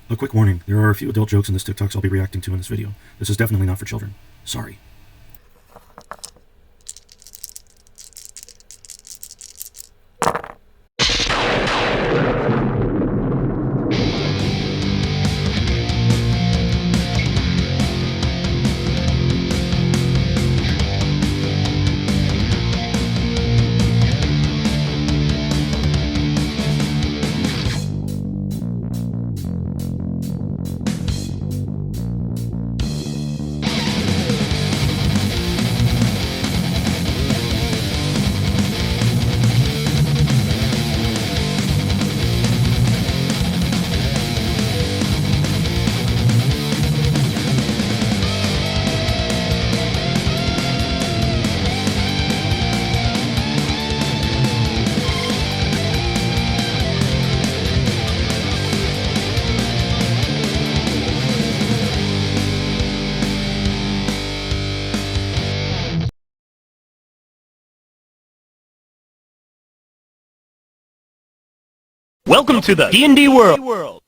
A quick warning, there are a few adult jokes in this TikToks I'll be reacting to in this video. This is definitely not for children. Sorry. Welcome to the D&D world.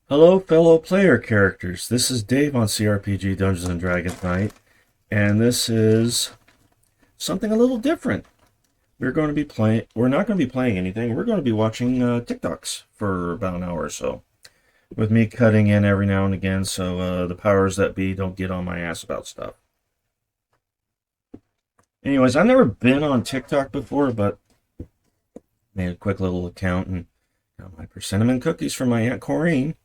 Hello, fellow player characters. This is Dave on CRPG Dungeons & Dragons Night, and this is something a little different. We're not going to be playing anything. We're going to be watching TikToks for about an hour or so, with me cutting in every now and again so the powers that be don't get on my ass about stuff. Anyways, I've never been on TikTok before, but made a quick little account and got my persimmon cookies from my Aunt Corrine.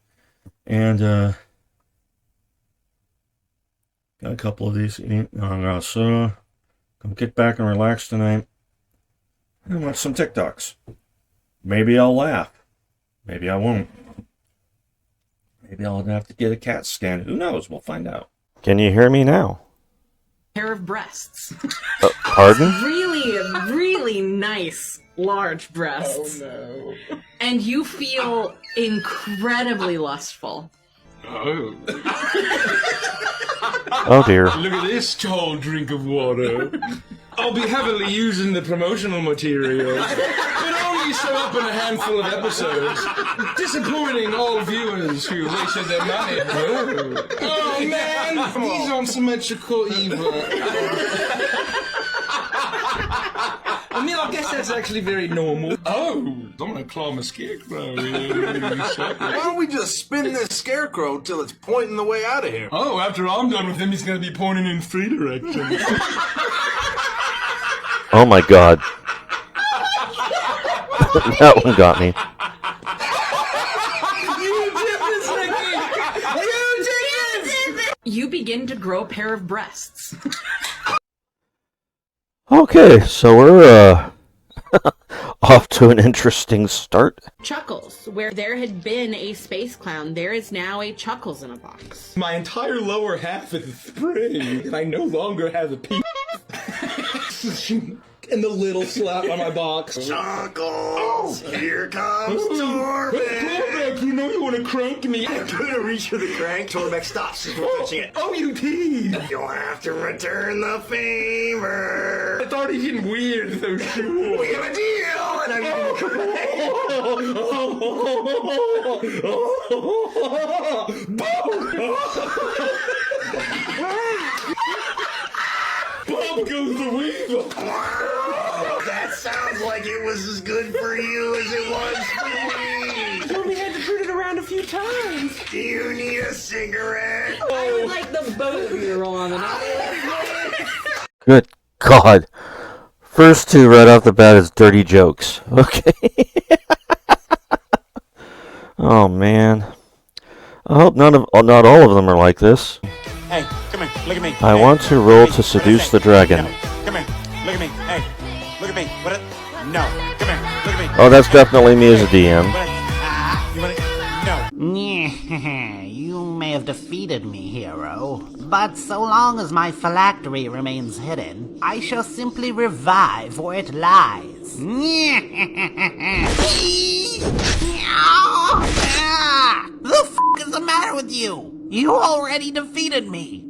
And got a couple of these. I'm gonna get back and relax tonight and watch some TikToks. Maybe I'll laugh. Maybe I won't. Maybe I'll have to get a CAT scan. Who knows? We'll find out. Can you hear me now? Pair of breasts. Pardon? Really nice large breasts. Oh no. And you feel incredibly lustful. Oh. Oh dear. Look at this tall drink of water. I'll be heavily using the promotional material, but only show up in a handful of episodes, disappointing all viewers who wasted their money. Oh man, these aren't symmetrical either. I mean, I guess that's actually very normal. Oh, I'm gonna claw my scarecrow. Why don't we just spin this scarecrow till it's pointing the way out of here? Oh, after I'm done with him, he's gonna be pointing in 3 directions. Oh my god. That one got me. You begin to grow a pair of breasts. Okay, so we're off to an interesting start. Chuckles. Where there had been a space clown, there is now a Chuckles in a box. My entire lower half is spring, and I no longer have a penis. And the little slap on my box. Chuckles! Here comes Torbeck! You know you want to crank me. I'm gonna reach for the crank. Torbeck stops as we're touching it. Oh, you tease! You'll have to return the favor. It's already getting weird, so sure. We have a deal! And I'm giving you Bob goes the weasel! That sounds like it was as good for you as it was for me. You only had to turn it around a few times. Do you need a cigarette? I would like the both of you to roll on the night. Good God. First two right off the bat is dirty jokes. Okay. Oh man. I hope not all of them are like this. Hey, come here, look at me. I want to roll to seduce the dragon. Come here, look at me. Hey, look at me. No, come here, look at me. Oh, that's definitely me as a DM. No. You may have defeated me, hero, but so long as my phylactery remains hidden, I shall simply revive where it lies. The f*** is the matter with you? You already defeated me.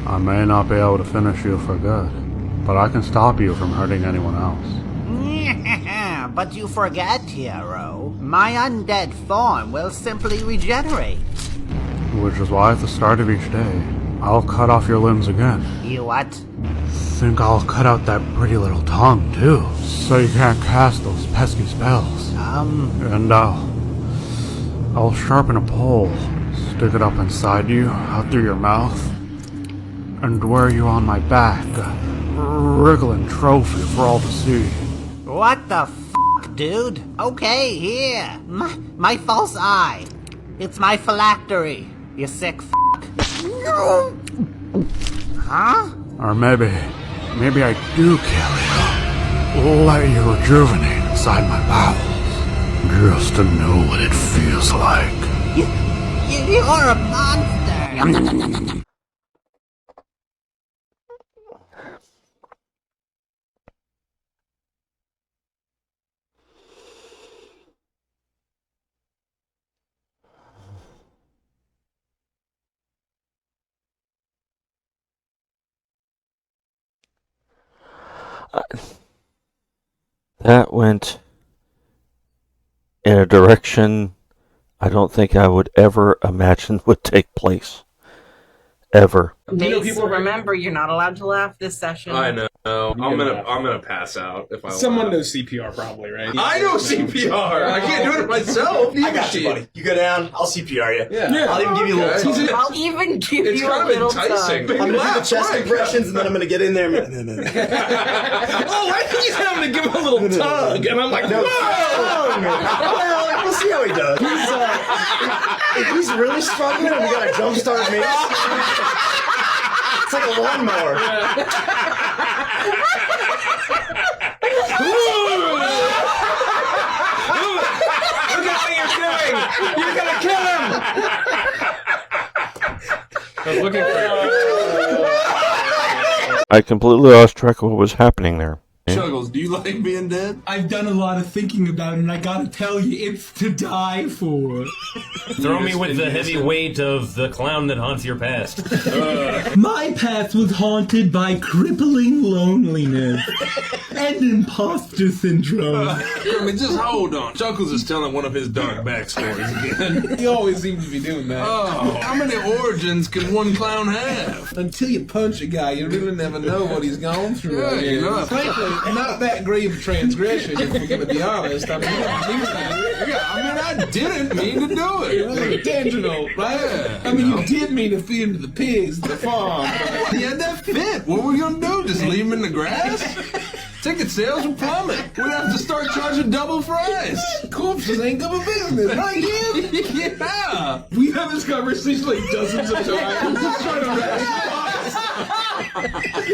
I may not be able to finish you for good, but I can stop you from hurting anyone else. but you forget, hero. My undead form will simply regenerate. Which is why at the start of each day, I'll cut off your limbs again. You what? Think I'll cut out that pretty little tongue, too, so you can't cast those pesky spells. And I'll sharpen a pole, stick it up inside you, out through your mouth, and wear you on my back, a wriggling trophy for all to see. What the f***, dude? Okay, here. My false eye. It's my phylactery, you sick f***. Huh? Or maybe I do kill you. Let you rejuvenate inside my bowels. Just to know what it feels like. You're a monster. Yum, yum, yum, yum, yum. That went in a direction I don't think I would ever imagine would take place. Ever. Remember, you're not allowed to laugh this session. I know. I'm gonna pass out if I. Someone laugh. knows CPR probably, right? I know CPR. I can't do it myself. I got you, buddy. You go down, I'll CPR you. Yeah. I'll even give you a little tongue. I'll even give It's you a kind of little enticing. tongue. I'm gonna do the chest compressions and then I'm gonna get in there. Oh, I think he's having to give him a little tug, and I'm like, No. whoa! Well, we'll see how he does. If he's really struggling and we gotta jumpstart me, it's like a lawnmower. Look at what you're doing! You're gonna kill him! I was looking for I completely lost track of what was happening there. Chuggles, do you like being dead? I've done a lot of thinking about it, and I gotta tell you, it's to die for. Throw me with the heavy weight of the clown that haunts your past. My past was haunted by crippling loneliness and imposter syndrome. I mean, just hold on. Chuckles is telling one of his dark backstories again. He always seems to be doing that. Oh, how many origins can one clown have? Until you punch a guy, you really never know what he's gone through. Yeah, you know. Frankly, not that grave a transgression, if we're gonna be honest. I mean, I didn't mean to do it. It was intentional, right? Yeah, I mean, you did mean to feed him to the pigs at the farm. But... Yeah, that fit. What were we gonna do? Just leave him in the grass? Ticket sales would plummet. We'd have to start charging double fries. Corpses ain't good for business, right, Jim? Yeah. We have this conversation like dozens of times. Just trying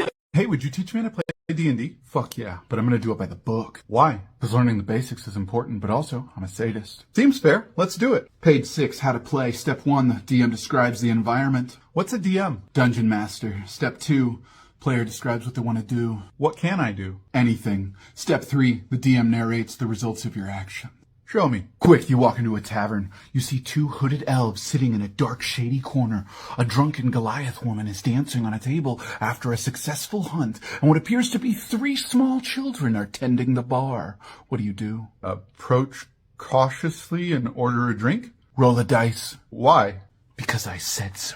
to Hey, would you teach me how to play D&D? Fuck yeah, but I'm gonna do it by the book. Why? Because learning the basics is important, but also, I'm a sadist. Seems fair. Let's do it. Page 6, how to play. Step 1, the DM describes the environment. What's a DM? Dungeon Master. Step 2, player describes what they want to do. What can I do? Anything. Step 3, the DM narrates the results of your action. Show me. Quick, you walk into a tavern. You see 2 hooded elves sitting in a dark, shady corner. A drunken Goliath woman is dancing on a table after a successful hunt, and what appears to be 3 small children are tending the bar. What do? Approach cautiously and order a drink? Roll a dice. Why? Because I said so.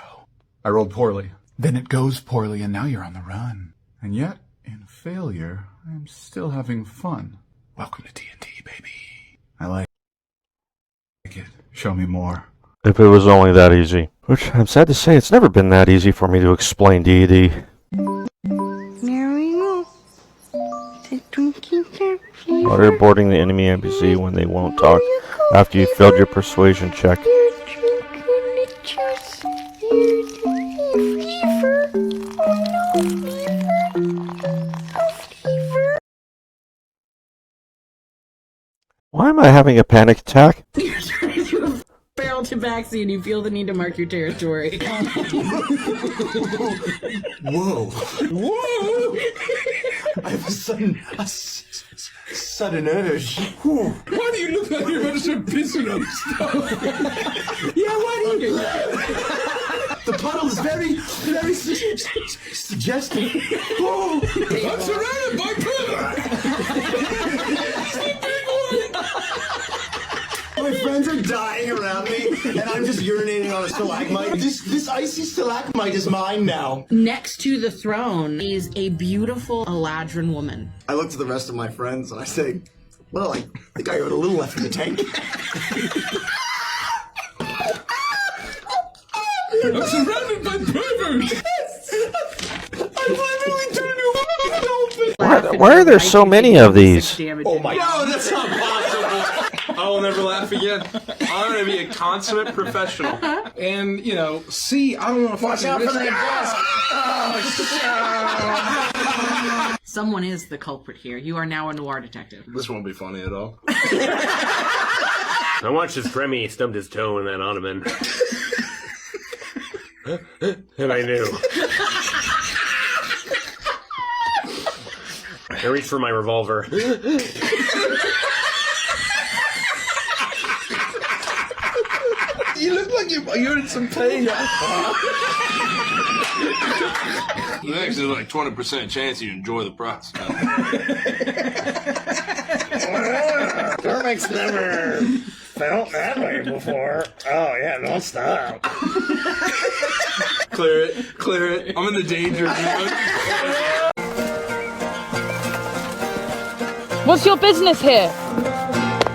I rolled poorly. Then it goes poorly, and now you're on the run. And yet, in failure, I'm still having fun. Welcome to D&D, baby. I like it. Show me more. If it was only that easy. Which, I'm sad to say, it's never been that easy for me to explain D&D. Waterboarding the enemy NPC when they won't talk after you failed your persuasion check. Why am I having a panic attack? You're turning to a barrel to backseat and you feel the need to mark your territory. Whoa. Whoa. I have a sudden urge. Why do you look like you're going to start pissing on stuff? Yeah, why do you? The puddle is very suggestive. Whoa. I'm surrounded by prisoners. My friends are dying around me, and I'm just urinating on a stalagmite. This icy stalagmite is mine now. Next to the throne is a beautiful Eladrin woman. I look to the rest of my friends and I say, well, I think I got a little left in the tank. I'm surrounded by perverts! I'm literally turned into a fucking dolphin! Why are there so many of these? Oh my god, No, that's not possible! I will never laugh again. I'm gonna be a consummate professional. And, you know, see, I don't want to watch out for that desk! Someone is the culprit here. You are now a noir detective. This won't be funny at all. I watched as Remy stubbed his toe in that ottoman. And I knew. I reached for my revolver. You look like you're in some pain. There's actually like 20% chance you enjoy the process. Kermic's never felt that way before. Oh yeah, don't stop. Clear it. I'm in the danger zone. What's your business here?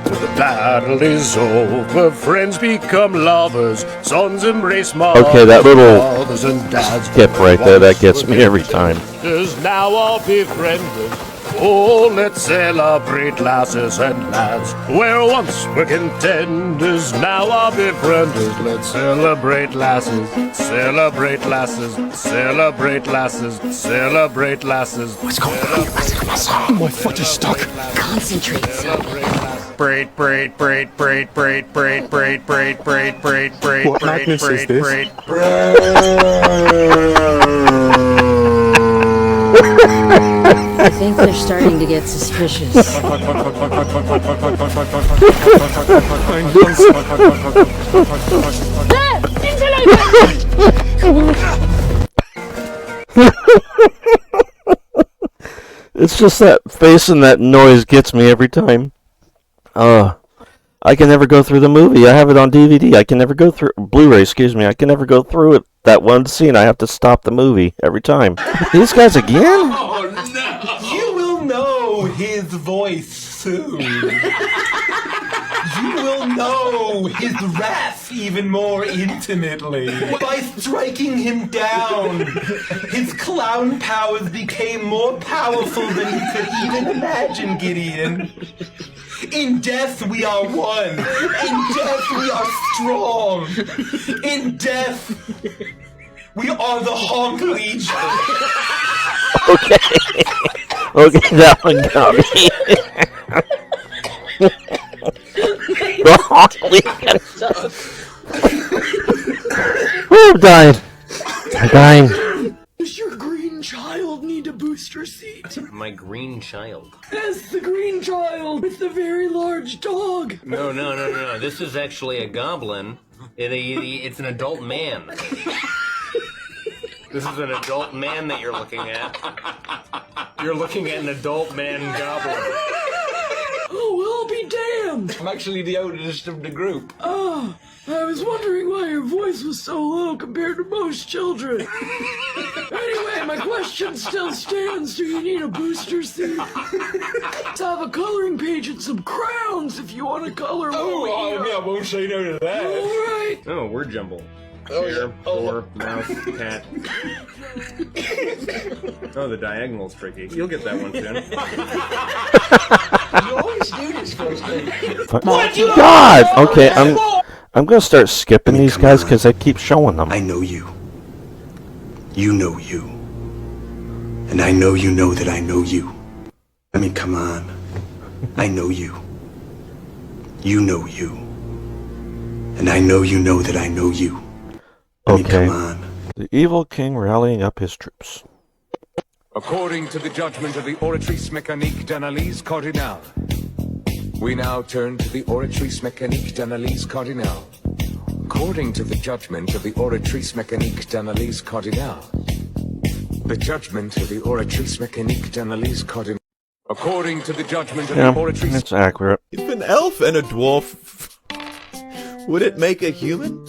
The battle is over, friends become lovers, sons embrace mothers, Okay, that little fathers and dads skip right there, that gets me every time. is now all befriended. Oh, let's celebrate lasses and lads, where once were contenders, now are befrienders. Let's celebrate lasses, celebrate lasses, celebrate lasses, celebrate lasses. What's going on? My foot is stuck. Concentrate, son. Braid. What madness is this? I think they're starting to get suspicious. It's just that face and that noise gets me every time. I can never go through the movie. I have it on DVD. I can never go through Blu-ray, excuse me. I can never go through it. That one scene, I have to stop the movie every time. These guys again? Oh no! You will know his voice soon. You will know his wrath even more intimately. By striking him down, his clown powers became more powerful than you could even imagine, Gideon. In death we are one. In death we are strong. In death we are the Honk Legion. Okay. Okay, that one got me. Oh, I'm dying. I'm dying. Does your green child need a booster seat? My green child. Yes, the green child with the very large dog. No. This is actually a goblin. It's an adult man. This is an adult man that you're looking at. You're looking at an adult man goblin. Oh, well, I'll be damned. I'm actually the oldest of the group. Oh, I was wondering why your voice was so low compared to most children. Anyway, my question still stands. Do you need a booster seat? Let's have a coloring page and some crowns if you want to color. I won't say no to that. All right. Oh, word jumble. Chair, door, mouse, cat. Oh, the diagonal's tricky. You'll get that one soon. You always do this first thing. God! Okay, I'm gonna start skipping these guys because I keep showing them. I know you. You know you. And I know you know that I know you. I mean, come on. I know you. You know you. And I know you know that I know you. Okay. The evil king rallying up his troops. According to the judgment of the Oratrice Mécanique d'Analyse Cardinale, we now turn to the Oratrice Mécanique d'Analyse Cardinale. According to the judgment of the Oratrice Mécanique d'Analyse Cardinale, the judgment of the Oratrice Mécanique d'Analyse Cardinale. According to the judgment of Yeah, the oratory... it's accurate. If an elf and a dwarf... would it make a human?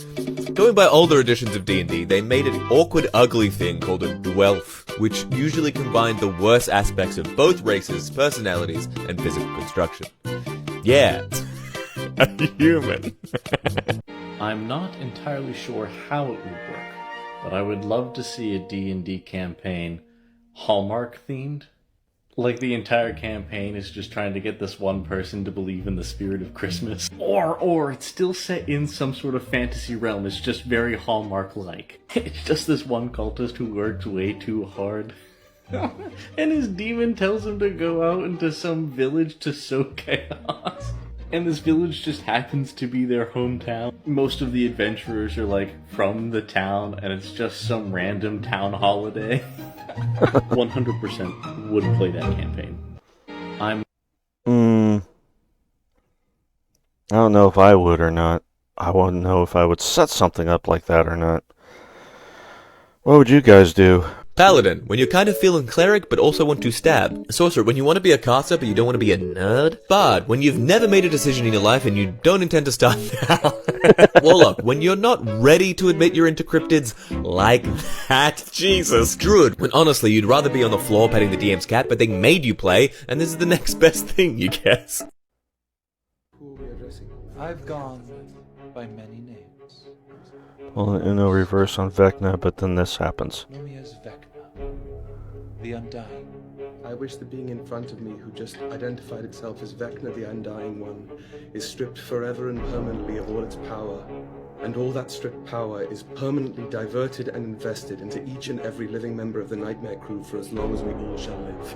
Going by older editions of D&D, they made an awkward, ugly thing called a dwelf, which usually combined the worst aspects of both races, personalities, and physical construction. Yeah, a human. I'm not entirely sure how it would work, but I would love to see a D&D campaign Hallmark themed. Like the entire campaign is just trying to get this one person to believe in the spirit of Christmas. Or it's still set in some sort of fantasy realm. It's just very Hallmark-like. It's just this one cultist who works way too hard. And his demon tells him to go out into some village to sow chaos. And this village just happens to be their hometown. Most of the adventurers are like from the town, and it's just some random town holiday. 100% would play that campaign. I don't know if I would or not. I wouldn't know if I would set something up like that or not. What would you guys do? Paladin, when you're kind of feeling cleric but also want to stab. Sorcerer, when you want to be a caster but you don't want to be a nerd. Bard, when you've never made a decision in your life and you don't intend to start now. Warlock, when you're not ready to admit you're into cryptids like that. Jesus. Druid, when honestly you'd rather be on the floor petting the DM's cat but they made you play and this is the next best thing, you guess. Who are we addressing? I've gone by many names. Well, Uno reverse on Vecna, but then this happens. Know me as Vecna, the Undying. I wish the being in front of me who just identified itself as Vecna the Undying One is stripped forever and permanently of all its power, and all that stripped power is permanently diverted and invested into each and every living member of the Nightmare Crew for as long as we all shall live.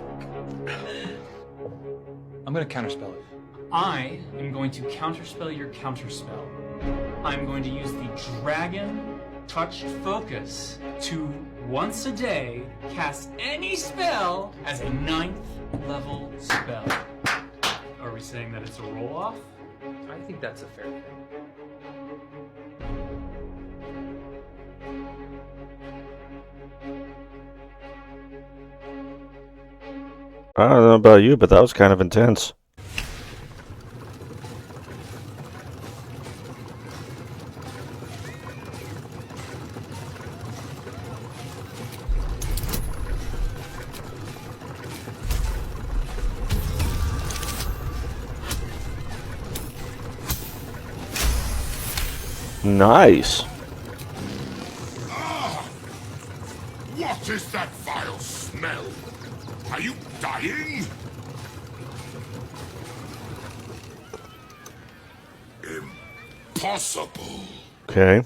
I'm gonna counterspell it. I am going to counterspell your counterspell. I'm going to use the Dragon Touched Focus to, once a day, cast any spell as a 9th level spell. Are we saying that it's a roll-off? I think that's a fair thing. I don't know about you, but that was kind of intense. Nice. What is that vile smell? Are you dying? Impossible. Okay.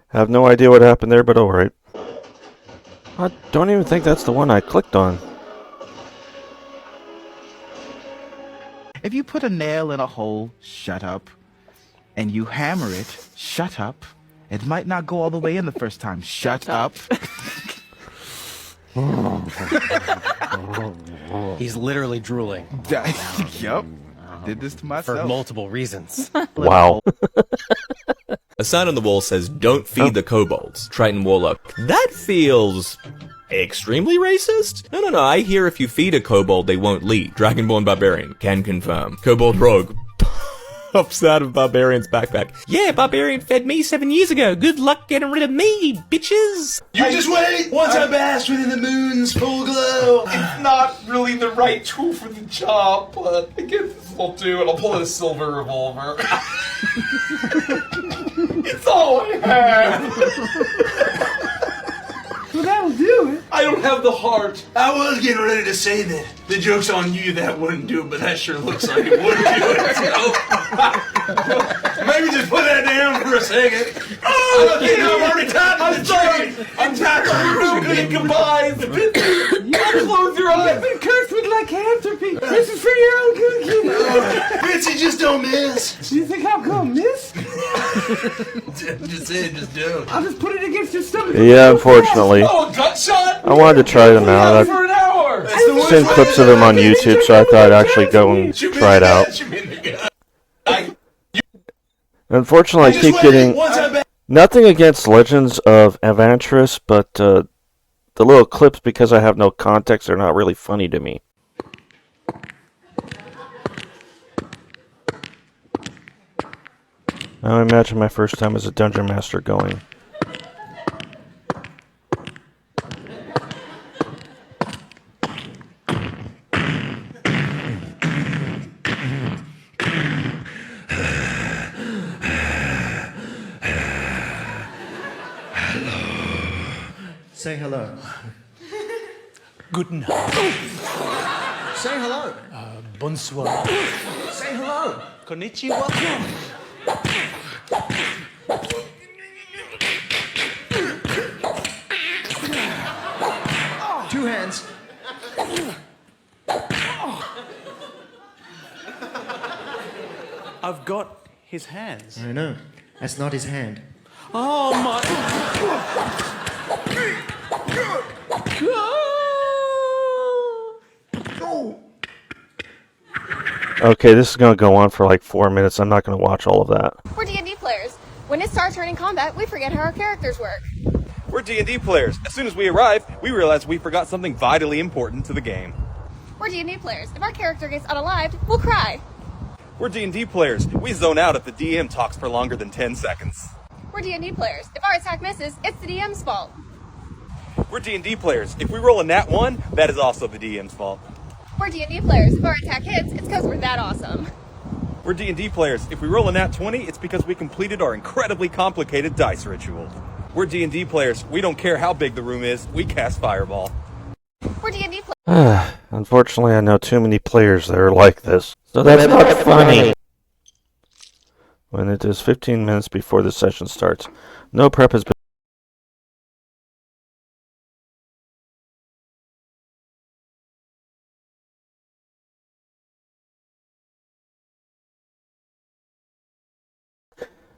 Have no idea what happened there, but alright. I don't even think that's the one I clicked on. If you put a nail in a hole, shut up. And you hammer it, shut up. It might not go all the way in the first time. Shut up. He's literally drooling. Yup. Did this to myself. For multiple reasons. Wow. A sign on the wall says, "Don't feed the kobolds." Triton Warlock. That feels extremely racist? No, I hear if you feed a kobold, they won't leave. Dragonborn Barbarian. Can confirm. Kobold Rogue. Pops out of Barbarian's backpack. Yeah, Barbarian fed me 7 years ago. Good luck getting rid of me, bitches. You just wait! Once I bask within the moon's full glow. It's not really the right tool for the job, but I guess this will do, and I'll pull out a silver revolver. It's all I have! Well, that'll do it. I don't have the heart. I was getting ready to say that. The joke's on you, that wouldn't do it, but that sure looks like it would do it. So, maybe just put that down for a second. Oh, I'm already tied to the tree. I'm tied to you real good at goodbyes. Close your eyes. You've been cursed with lycanthropy. This is for your own good, kid. Bitsy, just don't miss. You think I'm gonna miss? Just say it, just do it. I'll just put it against your stomach. Yeah, unfortunately. Oh, a gut shot? I wanted to try them out. For an hour. I've seen clips of them on YouTube, so I thought I'd actually go and try it out. Unfortunately, I keep getting... Nothing against Legends of Avantris, but the little clips, because I have no context, are not really funny to me. I imagine my first time as a dungeon master going. Say hello. Good night. Say hello. Bonsoir. Say hello. Konnichiwa. Two hands. I've got his hands. I know. That's not his hand. Oh my. Okay, this is going to go on for like 4 minutes. I'm not going to watch all of that. We're D&D players. When it starts turning combat, we forget how our characters work. We're D&D players. As soon as we arrive, we realize we forgot something vitally important to the game. We're D&D players. If our character gets unalived, we'll cry. We're D&D players. We zone out if the DM talks for longer than 10 seconds. We're D&D players. If our attack misses, it's the DM's fault. We're D&D players. If we roll a nat 1, that is also the DM's fault. We're D&D players. If our attack hits, it's because we're that awesome. We're D&D players. If we roll a nat 20, it's because we completed our incredibly complicated dice ritual. We're D&D players. We don't care how big the room is. We cast Fireball. We're D&D players. Unfortunately, I know too many players that are like this. So that's not funny. When it is 15 minutes before the session starts, no prep has been.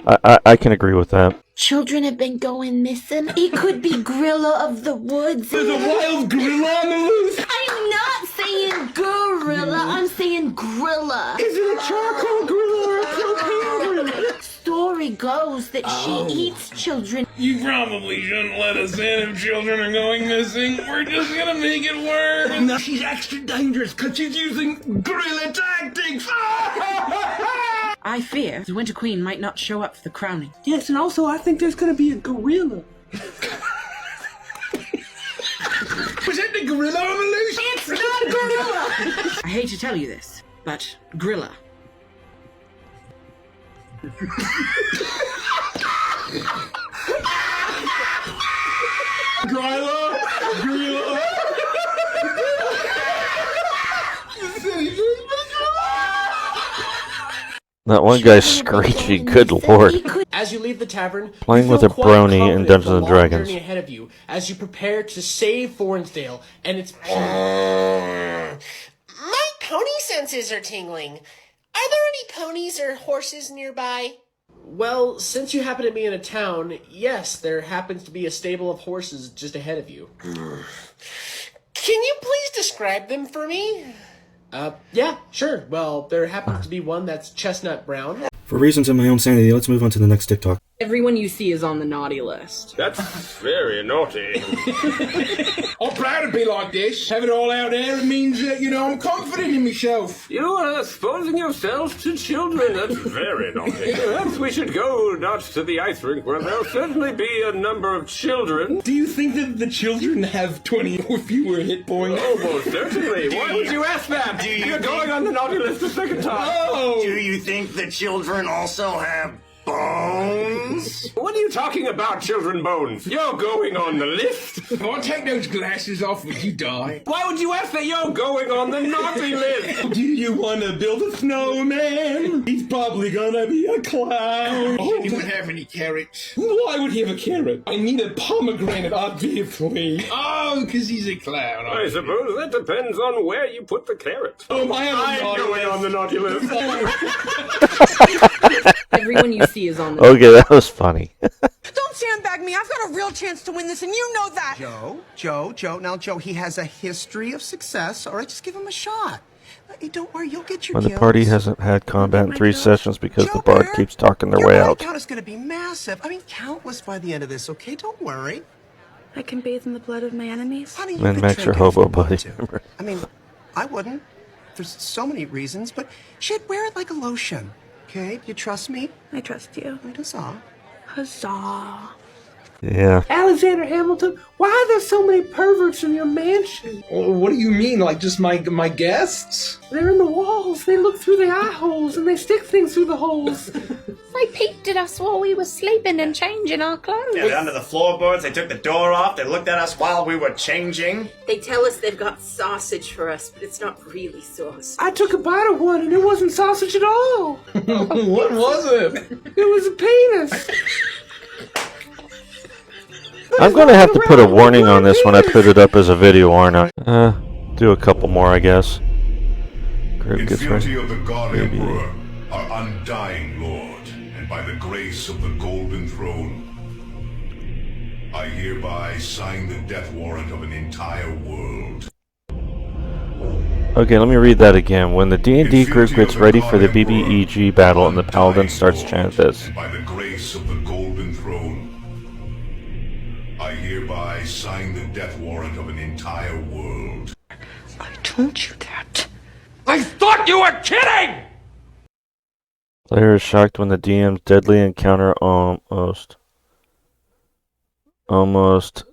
I can agree with that. Children have been going missing. It could be gorilla of the woods. There's a wild gorilla on the loose. I'm not saying gorilla. I'm saying grilla. Is it a charcoal gorilla or a propane gorilla? Story goes that she eats children. You probably shouldn't let us in if children are going missing. We're just gonna make it worse. No, she's extra dangerous because she's using gorilla tactics. I fear the Winter Queen might not show up for the crowning. Yes, and also I think there's gonna be a gorilla. Was it the gorilla on the loose? It's not gorilla! I hate to tell you this, but Grilla. Grilla! Grilla! That one guy's screeching, good lord. As you leave the tavern, Playing you with feel a quite brony in confident Dungeons for the and long Dragons. journey ahead of you as you prepare to save Fornsdale and its. My pony senses are tingling. Are there any ponies or horses nearby? Well, since you happen to be in a town, yes, there happens to be a stable of horses just ahead of you. Can you please describe them for me? Yeah, sure. Well, there happens to be one that's chestnut brown. For reasons of my own sanity, let's move on to the next TikTok. Everyone you see is on the naughty list. That's very naughty. I'm proud to be like this. Have it all out there, it means that, I'm confident in myself. You are exposing yourself to children. That's very naughty. Perhaps we should go not to the ice rink where there'll certainly be a number of children. Do you think that the children have 20 or fewer hit points? Oh, most certainly. Why would you ask that? You're going on the naughty list a second time. Oh! Do you think the children also have bones? What are you talking about, children bones? You're going on the list. If I take those glasses off, would you die? Why would you ask that? You're going on the naughty list. Do you want to build a snowman? He's probably gonna be a clown. Oh, he wouldn't have any carrots. Why would he have a carrot? I need a pomegranate, obviously. Oh, because he's a clown. I suppose that depends on where you put the carrot. Oh, I'm going on the naughty list. Everyone you see is on the Okay, that was funny. Don't sandbag me. I've got a real chance to win this, and you know that. Joe. Now, Joe, he has a history of success. All right, just give him a shot. Hey, don't worry, you'll get your When the kills. party hasn't had combat in 3 sessions because the bard keeps talking their way out. Count is going to be massive. I mean, countless by the end of this, okay? Don't worry. I can bathe in the blood of my enemies. Honey, you Man, could Max, your drink it if hobo you want buddy. to. I mean, I wouldn't. There's so many reasons, but shit, wear it like a lotion. Okay, you trust me? I trust you. Huzzah. Huzzah. Yeah. Alexander Hamilton, why are there so many perverts in your mansion? What do you mean? Like just my guests? They're in the walls. They look through the eye holes and they stick things through the holes. They peeked at us while we were sleeping and changing our clothes. Yeah, they're under the floorboards. They took the door off. They looked at us while we were changing. They tell us they've got sausage for us, but it's not really sausage. I took a bite of one and it wasn't sausage at all. What was it? It was a penis. I'm going to have to put a warning on this when I put it up as a video, aren't I? Do a couple more, I guess. Group gets ready. Infinity of the God Emperor, our undying Lord, and by the grace of the Golden Throne, I hereby sign the death warrant of an entire world. Okay, let me read that again. When the D&D group gets ready for the BBEG battle and the Paladin starts chanting this. By the grace of the Golden Throne, I hereby sign the death warrant of an entire world. I told you that. I thought you were kidding! Player is shocked when the DM's deadly encounter almost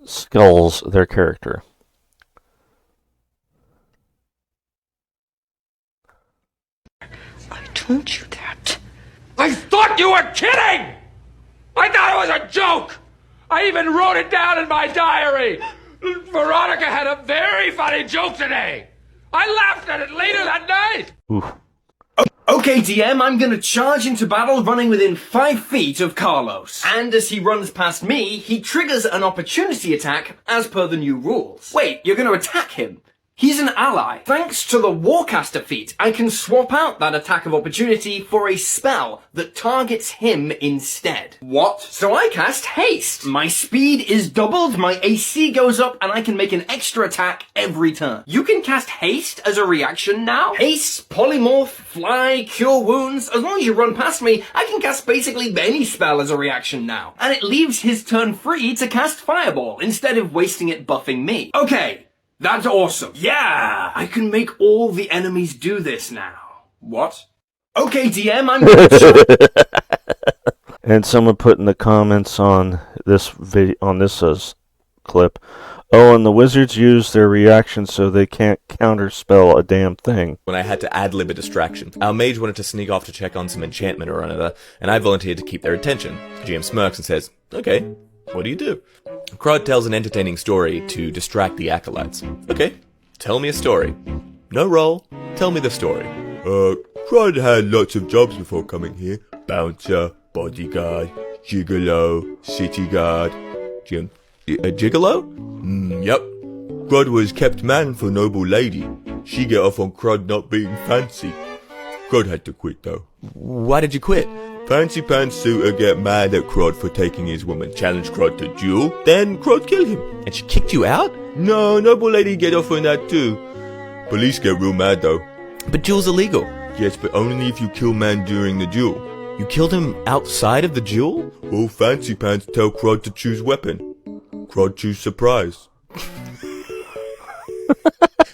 skulls their character. I told you that. I thought you were kidding! I thought it was a joke! I even wrote it down in my diary! Veronica had a very funny joke today! I laughed at it later that night! Oof. Okay, DM, I'm gonna charge into battle running within 5 feet of Carlos. And as he runs past me, he triggers an opportunity attack as per the new rules. Wait, you're gonna attack him? He's an ally. Thanks to the Warcaster feat, I can swap out that attack of opportunity for a spell that targets him instead. What? So I cast Haste. My speed is doubled, my AC goes up, and I can make an extra attack every turn. You can cast Haste as a reaction now. Haste, Polymorph, Fly, Cure Wounds. As long as you run past me, I can cast basically any spell as a reaction now. And it leaves his turn free to cast Fireball, instead of wasting it buffing me. Okay. That's awesome. Yeah! I can make all the enemies do this now. What? Okay, DM, I'm gonna And someone put in the comments on this video, on this clip, oh, and the wizards use their reaction so they can't counterspell a damn thing. When I had to ad-lib a distraction, our mage wanted to sneak off to check on some enchantment or another, and I volunteered to keep their attention. GM smirks and says, okay, what do you do? Crod tells an entertaining story to distract the acolytes. Okay, tell me a story. No roll, tell me the story. Crod had lots of jobs before coming here. Bouncer, bodyguard, gigolo, city guard. Jim, a gigolo? Yep. Crod was kept man for noble lady. She get off on Crod not being fancy. Crod had to quit though. Why did you quit? Fancy Pants suitor get mad at Crod for taking his woman, challenge Crod to duel, then Crod kill him. And she kicked you out? No, noble lady get off on that too. Police get real mad though. But duel's illegal. Yes, but only if you kill man during the duel. You killed him outside of the duel? Well, Fancy Pants tell Crod to choose weapon. Crod choose surprise.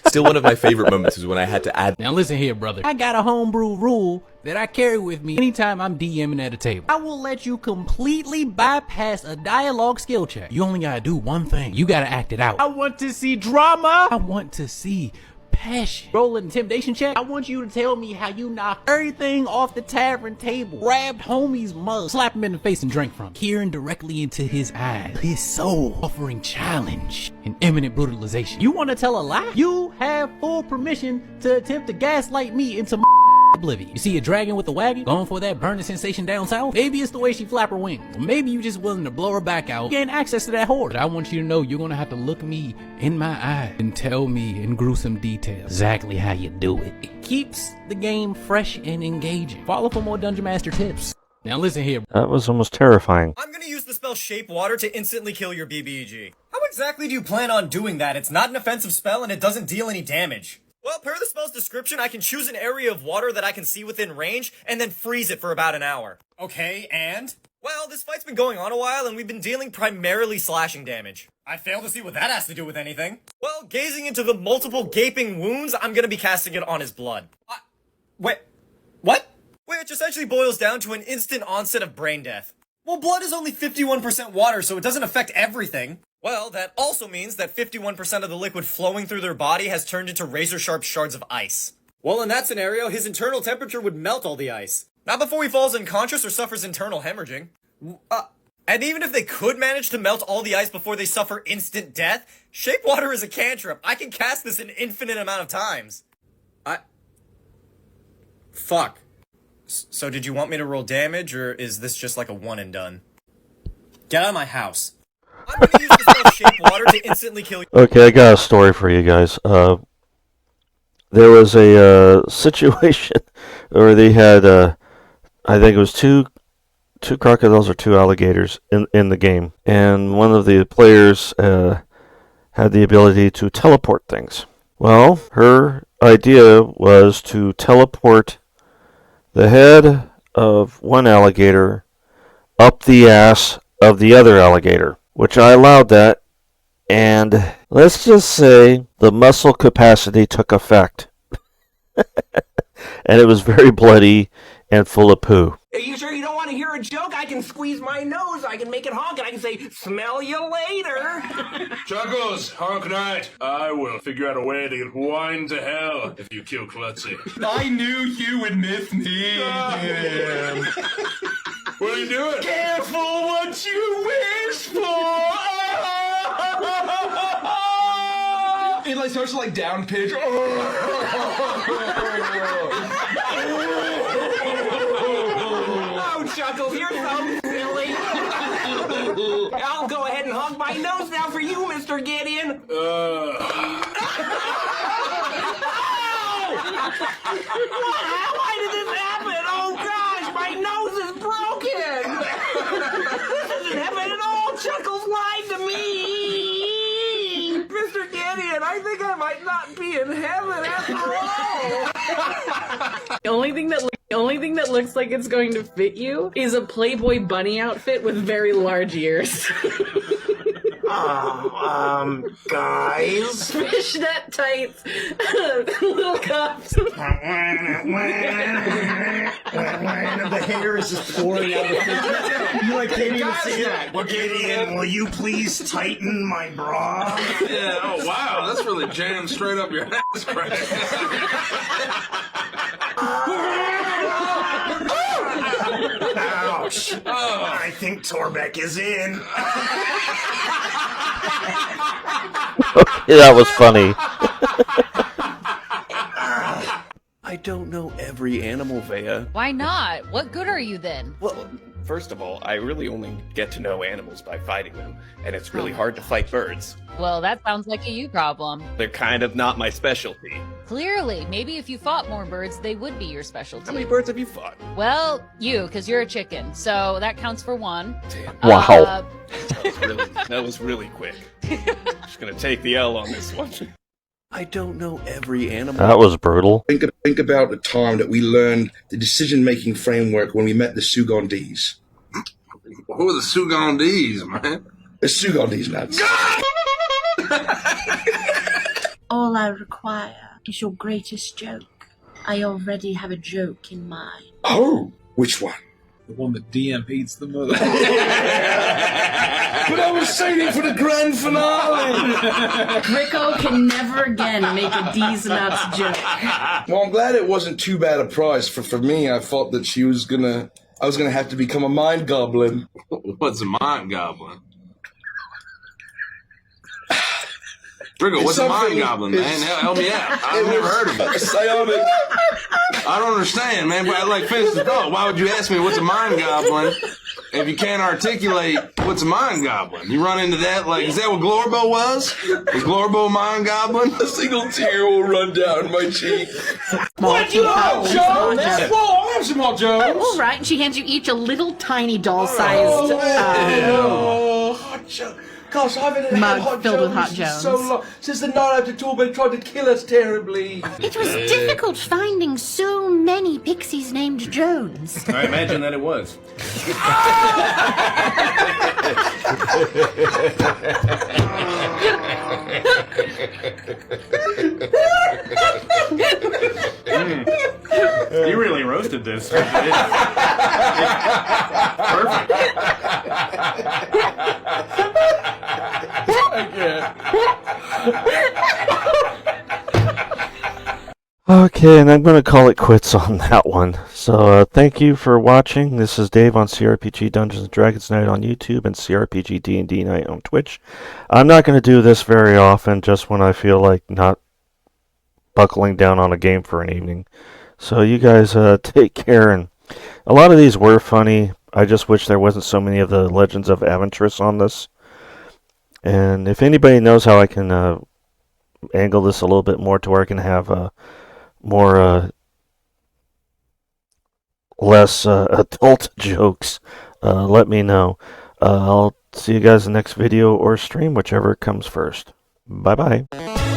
Still one of my favorite moments is when I had to add... Now listen here, brother. I got a homebrew rule that I carry with me anytime I'm DMing at a table. I will let you completely bypass a dialogue skill check. You only gotta do one thing. You gotta act it out. I want to see drama. I want to see passion. Roll an intimidation check. I want you to tell me how you knocked everything off the tavern table, grabbed homie's mug, slapped him in the face and drank from him, peering directly into his eyes, his soul, offering challenge and imminent brutalization. You want to tell a lie? You have full permission to attempt to gaslight me into oblivion. You see a dragon with a wagon going for that burning sensation down south? Maybe it's the way she flap her wings. Or maybe you just willing to blow her back out, gain access to that horde. But I want you to know you're gonna have to look me in my eye and tell me in gruesome detail exactly how you do it. It keeps the game fresh and engaging. Follow for more Dungeon Master tips. Now listen here. That was almost terrifying. I'm gonna use the spell Shape Water to instantly kill your BBEG. How exactly do you plan on doing that? It's not an offensive spell and it doesn't deal any damage. Well, per the spell's description, I can choose an area of water that I can see within range, and then freeze it for about an hour. Okay, and? Well, this fight's been going on a while, and we've been dealing primarily slashing damage. I fail to see what that has to do with anything. Well, gazing into the multiple gaping wounds, I'm gonna be casting it on his blood. Wait, what? which essentially boils down to an instant onset of brain death. Well, blood is only 51% water, so it doesn't affect everything. Well, that also means that 51% of the liquid flowing through their body has turned into razor-sharp shards of ice. Well, in that scenario, his internal temperature would melt all the ice. Not before he falls unconscious or suffers internal hemorrhaging. And even if they could manage to melt all the ice before they suffer instant death, shape water is a cantrip. I can cast this an infinite amount of times. Fuck. So did you want me to roll damage, or is this just like a one and done? Get out of my house. I'm gonna use the spell shape water to instantly kill you. Okay, I got a story for you guys. There was a situation where they had, I think it was two crocodiles or two alligators in the game, and one of the players had the ability to teleport things. Well, her idea was to teleport the head of one alligator up the ass of the other alligator, which I allowed that, and let's just say the muscle capacity took effect. And it was very bloody and full of poo. Are you sure you don't want to hear a joke? I can squeeze my nose, I can make it honk, and I can say, smell you later. Chuckles, honk night. I will figure out a way to get wine to hell if you kill Klutzy. I knew you would miss me. Damn. What are you doing? Careful what you wish for. It like starts to like down pitch. Oh, Chuckles, you're so silly. I'll go ahead and honk my nose now for you, Mr. Gideon. Why did this happen? Oh, gosh, my nose is broken. This isn't heaven at all. Chuckles lied to me. Mr. Gideon, I think I might not be in heaven after all. The only thing that looks like it's going to fit you is a Playboy bunny outfit with very large ears. Guys? Fishnet tights, little cups. The hair is just pouring out of the face. You like can't even see it. Well, Gideon, will you please tighten my bra? Yeah, oh wow, that's really jammed straight up your ass crack. Ouch. I think Torbeck is in. Okay, that was funny. I don't know every animal, Vea. Why not? What good are you then? Well, first of all, I really only get to know animals by fighting them, and it's really hard to fight birds. Well, that sounds like a you problem. They're kind of not my specialty. Clearly, maybe if you fought more birds, they would be your specialty. How many birds have you fought? Well, you, because you're a chicken, so that counts for one. Damn. Wow. That was really quick. Just gonna take the L on this one. I don't know every animal. That was brutal. Think about the time that we learned the decision-making framework when we met the Sugandese. Who are the Sugandese, man? The Sugandese, lads. All I require is your greatest joke. I already have a joke in mind. Oh, which one? The one that DM hates the most. But I was saving for the grand finale. Rico can never again make a D's nuts joke. Well, I'm glad it wasn't too bad a prize for me. I thought that I was gonna have to become a mind goblin. What's a mind goblin? Rico, what's a mind goblin, man? Help me out. I've never heard of it. Psionic. I don't understand, man. But I like finish the thought. Why would you ask me what's a mind goblin if you can't articulate what's a mind goblin? You run into that like, is that what Glorbo was? Was Glorbo a mind goblin? A single tear will run down my cheek. What you want, Jones? Whoa, I have some hot Jones. All right, and she hands you each a little tiny doll-sized hot Jones. Gosh, I haven't had mug hot filled with Jones hot in Jones. so long. Since the night after Torben tried to kill us terribly. It was difficult finding so many pixies named Jones. I imagine that it was. You really roasted hosted this. It's perfect. Okay, and I'm going to call it quits on that one. So, thank you for watching. This is Dave on CRPG Dungeons & Dragons Night on YouTube and CRPG D&D Night on Twitch. I'm not going to do this very often, just when I feel like not buckling down on a game for an evening. So, you guys take care. And a lot of these were funny. I just wish there wasn't so many of the Legends of Aventris on this. And if anybody knows how I can angle this a little bit more to where I can have more less adult jokes, let me know. I'll see you guys in the next video or stream, whichever comes first. Bye bye.